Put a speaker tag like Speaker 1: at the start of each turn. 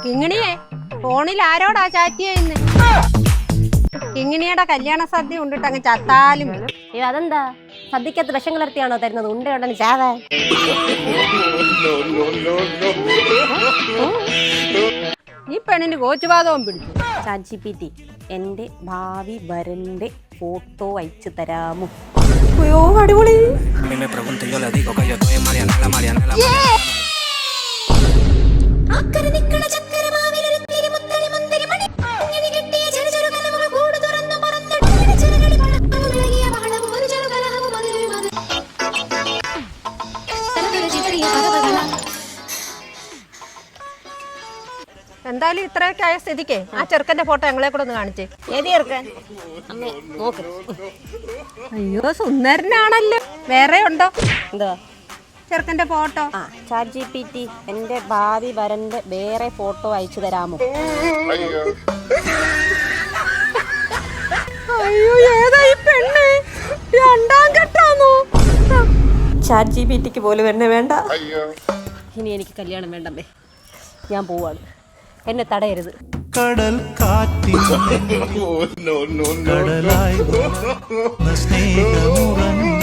Speaker 1: കിങ്ങിണിയെ ഫോണിൽ ആരോടാ ചാറ്റ് ചെയ്യുന്നത്? കിങ്ങിണിയുടെ കല്യാണ സദ്യ ഉണ്ടിട്ട് അങ്ങ് ചത്താലും.
Speaker 2: അതെന്താ സദ്യക്കകത്ത് വിഷം കലർത്തിയാണോ തരുന്നത്? ഉണ്ടോണ്ടെന്ന് ചാവാൻ.
Speaker 1: ഈ പെണ്ണിന് കോച്ചുപാതവും പിടിച്ചു.
Speaker 2: ChatGPT എന്റെ ഭാവി വരന്റെ ഫോട്ടോ അയച്ചു തരാമോ?
Speaker 1: അയ്യോ അടിപൊളി. എന്തായാലും ഇത്രയൊക്കെ ആയ സ്ഥിതിക്ക് ആ ചെറുക്കന്റെ ഫോട്ടോ ഞങ്ങളെ കൂടെ ഒന്ന് കാണിച്ചേ.
Speaker 2: ഏത് ചെറുക്കൻ? അമ്മേ നോക്ക്.
Speaker 1: അയ്യോ സുന്ദരനാണല്ലോ. വേറെ ഉണ്ടോ?
Speaker 2: എന്താ
Speaker 1: ചെറുക്കന്റെ ഫോട്ടോ?
Speaker 2: ChatGPT എന്റെ ഭാവി വരന്റെ വേറെ ഫോട്ടോ അയച്ചു തരാമോ?
Speaker 1: അയ്യോ ഏതാ ഈ പെണ്ണ്? രണ്ടാം ഘട്ടാണോ?
Speaker 2: ChatGPTക്ക് പോലും എന്നെ വേണ്ട. ഇനി എനിക്ക് കല്യാണം വേണ്ടമ്മേ. ഞാൻ പോവാണ്. എന്നെ തടയരുത്.
Speaker 3: കടൽ കാറ്റിൽ കടലായി സ്നേഹമുറങ്ങ